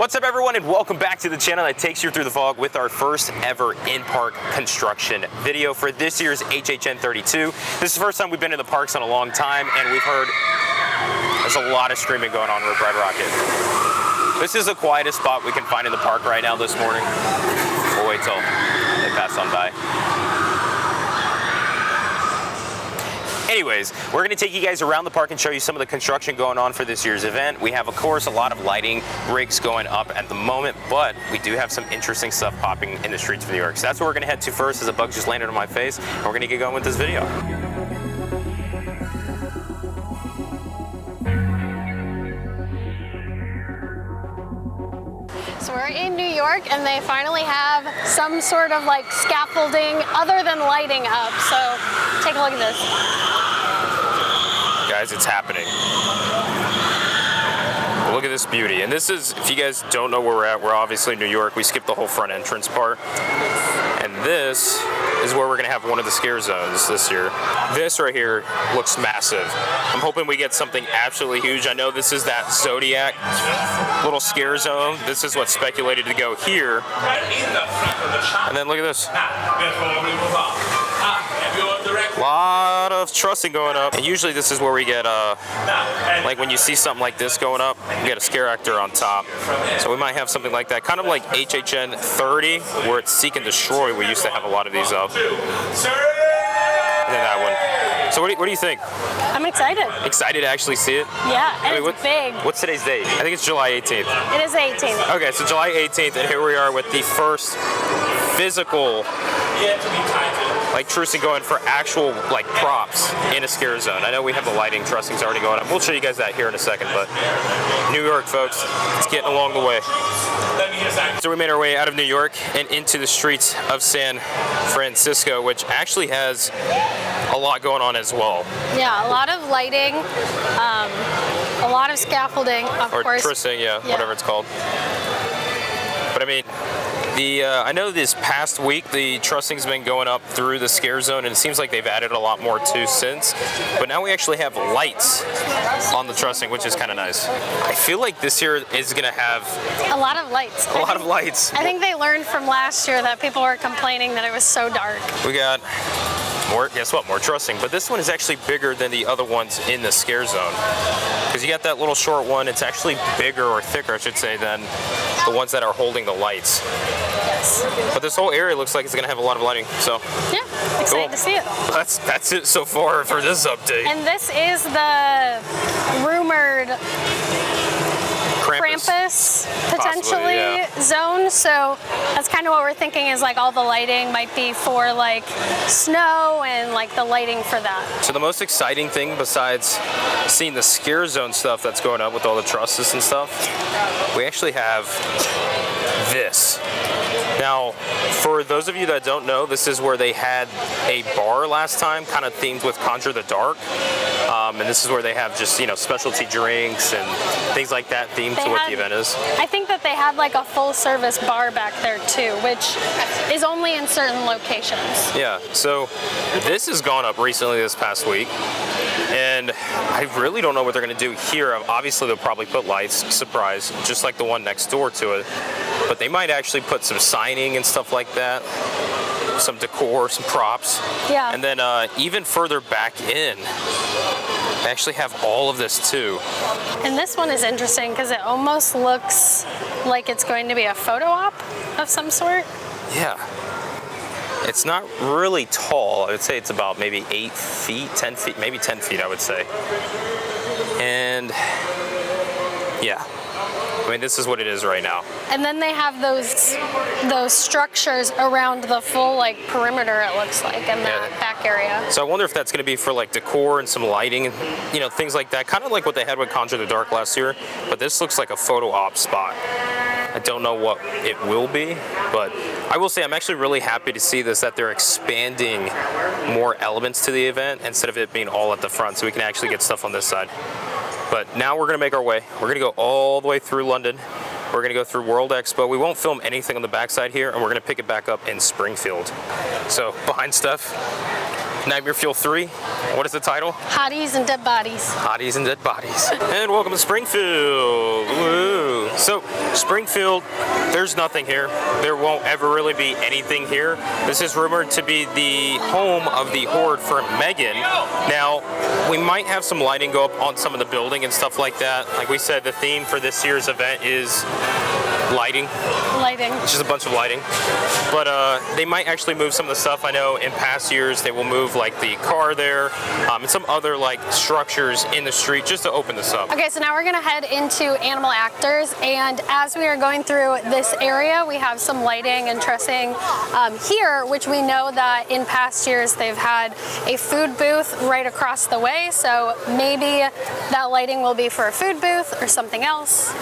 What's up, everyone, and welcome back to the channel that takes you through the fog with our first ever in-park construction video for this year's HHN 32. This is the first time we've been in the parks in a long time, and we've heard there's a lot of screaming going on with Red Rocket. This is the quietest spot we can find in the park right now this morning. We'll wait till they pass on by. Anyways, we're going to take you guys around the park and show you some of the construction going on for this year's event. We have, of course, a lot of lighting rigs going up at the moment, but we do have some interesting stuff popping in the streets of New York. So that's what we're going to head to first, as a bug just landed on my face, and we're going to get going with this video. So we're in New York, and they finally have some sort of like scaffolding other than lighting up. So take a look at this. Guys, it's happening. Look at this beauty. And this is, if you guys don't know where we're at, we're obviously in New York. We skipped the whole front entrance part. And this is where we're gonna have one of the scare zones this year. This right here looks massive. I'm hoping we get something absolutely huge. I know this is that Zodiac little scare zone. This is what's speculated to go here. And then look at this. A lot of trussing going up. And usually this is where we get, like when you see something like this going up, you get a scare actor on top. So we might have something like that. Kind of like HHN 30, where it's Seek and Destroy. We used to have a lot of these up. And then that one. So what do you think? I'm excited. Excited to actually see it? Yeah, and it's big. What's today's date? I think it's July 18th. It is 18th. Okay, so July 18th, and here we are with the first physical like trussing going for actual like props in a scare zone. I know we have the lighting trussings already going on. We'll show you guys that here in a second, but New York, folks, it's getting along the way. So we made our way out of New York and into the streets of San Francisco, which actually has a lot going on as well. Yeah, a lot of lighting, a lot of scaffolding, of course. Or trussing, yeah, whatever it's called. But I mean, I know this past week the trussing's been going up through the scare zone, and it seems like they've added a lot more too since. But now we actually have lights on the trussing, which is kind of nice. I feel like this year is going to have a lot of lights. A lot of lights. I think they learned from last year that people were complaining that it was so dark. We got more, guess what, more trussing. But this one is actually bigger than the other ones in the scare zone. Because you got that little short one, it's actually bigger, or thicker, I should say, than the ones that are holding the lights. Yes. But this whole area looks like it's going to have a lot of lighting, so. Yeah, excited to see it. That's it so far for this update. And this is the rumored Krampus potentially zone, so that's kind of what we're thinking, is like all the lighting might be for like snow and like the lighting for that. So the most exciting thing, besides seeing the scare zone stuff that's going up with all the trusses and stuff, we actually have this. Now, for those of you that don't know, this is where they had a bar last time, kind of themed with Conjure the Dark. And this is where they have just, you know, specialty drinks and things like that themed to what the event is. I think that they had like a full service bar back there too, which is only in certain locations. Yeah, so this has gone up recently this past week. And I really don't know what they're going to do here. Obviously, they'll probably put lights, surprise, just like the one next door to it. But they might actually put some signing and stuff like that, some decor, some props. Yeah. And then even further back in, they actually have all of this too. And this one is interesting because it almost looks like it's going to be a photo op of some sort. Yeah. It's not really tall. I would say it's about maybe 8 feet, 10 feet, maybe 10 feet, I would say. And yeah, I mean, this is what it is right now. And then they have those structures around the full like perimeter, it looks like, in that back area. So I wonder if that's going to be for like decor and some lighting and, you know, things like that. Kind of like what they had with Conjure the Dark last year. But this looks like a photo op spot. I don't know what it will be, but I will say I'm actually really happy to see this, that they're expanding more elements to the event instead of it being all at the front, so we can actually get stuff on this side. But now we're going to make our way. We're going to go all the way through London. We're going to go through World Expo. We won't film anything on the backside here, and we're going to pick it back up in Springfield. So behind stuff, Nightmare Fuel 3. What is the title? Hotties and Dead Bodies. Hotties and Dead Bodies. And welcome to Springfield. Woo. So, Springfield, there's nothing here. There won't ever really be anything here. This is rumored to be the home of the Horde for Megan. Now, we might have some lighting go up on some of the building and stuff like that. Like we said, the theme for this year's event is lighting. It's just a bunch of lighting. But they might actually move some of the stuff. I know in past years they will move like the car there and some other like structures in the street just to open this up. Okay, so now we're gonna head into Animal Actors, and as we are going through this area, we have some lighting and trussing here, which we know that in past years they've had a food booth right across the way, so maybe that lighting will be for a food booth or something else.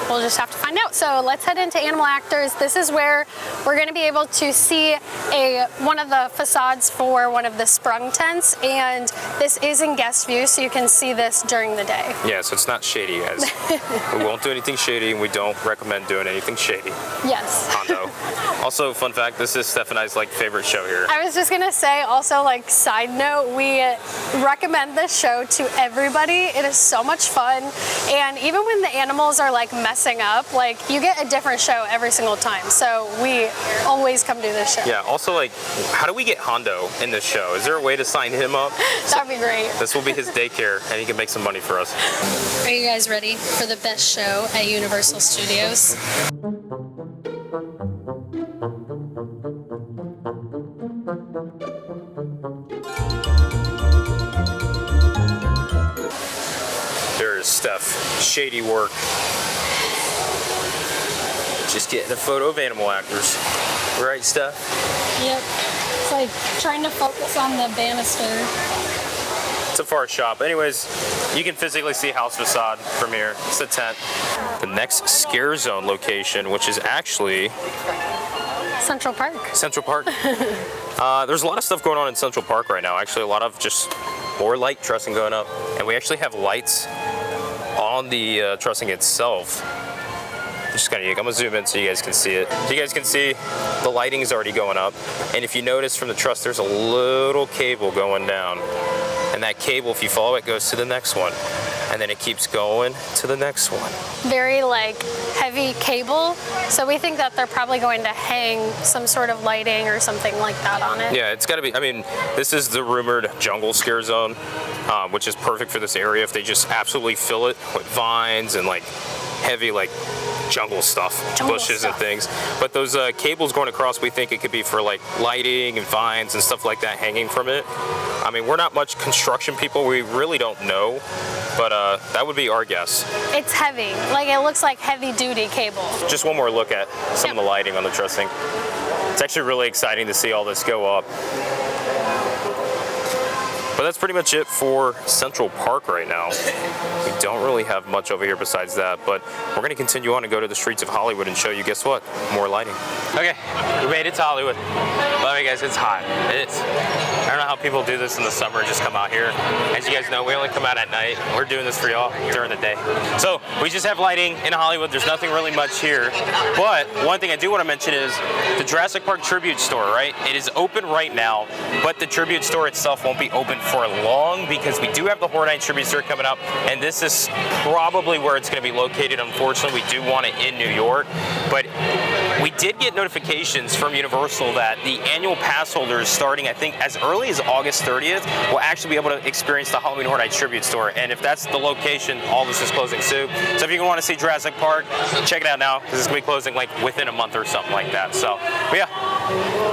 We'll just have to find out. So let's head into Animal Actors. This is where we're gonna be able to see one of the facades for one of the sprung tents, and this is in guest view, so you can see this during the day. Yeah, so it's not shady, guys. We won't do anything shady, and we don't recommend doing anything shady. Yes. Hondo. Also, fun fact, this is Steph and I's like favorite show here. I was just gonna say, also like side note, we recommend this show to everybody. It is so much fun, and even when the animals are like messing up, like you get a different show every single time. So we always come to this show. Yeah. Also, like, how do we get Hondo in this show? Is there a way to sign him up? That'd be great. This will be his daycare, and he can make some money for us. Are you guys ready for the best show at Universal Studios? There's Steph. Shady work. Just getting a photo of Animal Actors. Right, Steph? Yep. It's like trying to focus on the banister. It's a far shot. But anyways, you can physically see house facade from here. It's the tent. The next Scarezone location, which is actually Central Park. Central Park. There's a lot of stuff going on in Central Park right now. Actually, a lot of just more light trussing going up. And we actually have lights on the trussing itself. Just kind of unique. I'm gonna zoom in so you guys can see it. So you guys can see the lighting is already going up. And if you notice from the truss, there's a little cable going down. And that cable, if you follow it, goes to the next one. And then it keeps going to the next one. Very like heavy cable. So we think that they're probably going to hang some sort of lighting or something like that on it. Yeah, it's gotta be, I mean, this is the rumored jungle scare zone, which is perfect for this area if they just absolutely fill it with vines and like heavy like jungle stuff, bushes and things. But those cables going across, we think it could be for like lighting and vines and stuff like that hanging from it. I mean, we're not much construction people, we really don't know, but that would be our guess. It's heavy, like it looks like heavy duty cable. Just one more look at some of the lighting on the trussing. It's actually really exciting to see all this go up. But that's pretty much it for Central Park right now. We don't really have much over here besides that, but we're gonna continue on and go to the streets of Hollywood and show you, guess what? More lighting. Okay, we made it to Hollywood. Love you guys, it's hot. It's, I don't know how people do this in the summer, just come out here. As you guys know, we only come out at night. We're doing this for y'all during the day. So we just have lighting in Hollywood. There's nothing really much here. But one thing I do want to mention is the Jurassic Park Tribute Store, right? It is open right now, but the Tribute Store itself won't be open for long because we do have the Horde Tribute Store coming up, and this is probably where it's going to be located. Unfortunately, we do want it in New York, but we did get notifications from Universal that the annual pass holders starting, I think, as early as August 30th will actually be able to experience the Halloween Horde Tribute Store, and if that's the location, all this is closing soon. So if you want to see Jurassic Park, check it out now because it's going to be closing like within a month or something like that. So, but yeah,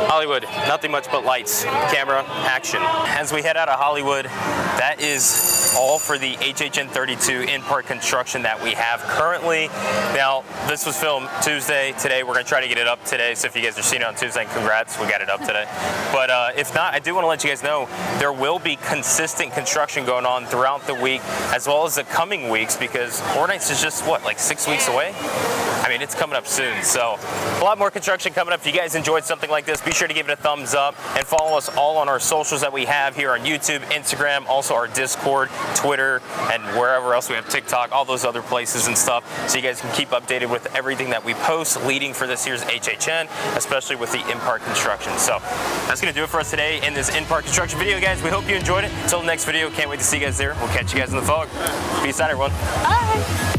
Hollywood, nothing much but lights, camera, action. As we head out of Hollywood, that is all for the HHN 32 in-park construction that we have currently. Now, this was filmed Tuesday. Today, we're going to try to get it up today. So if you guys are seeing it on Tuesday, congrats, we got it up today. But if not, I do want to let you guys know there will be consistent construction going on throughout the week, as well as the coming weeks, because Horde Nights is just, what, like 6 weeks away? I mean, it's coming up soon. So a lot more construction coming up. If you guys enjoyed something like this, be sure to give it a thumbs up and follow us all on our socials that we have here on YouTube, Instagram, also our Discord, Twitter, and wherever else we have, TikTok, all those other places and stuff, so you guys can keep updated with everything that we post leading for this year's HHN, especially with the in-park construction. So that's going to do it for us today in this in-park construction video, guys. We hope you enjoyed it. Until the next video, can't wait to see you guys there. We'll catch you guys in the fog. Peace out, everyone. Bye.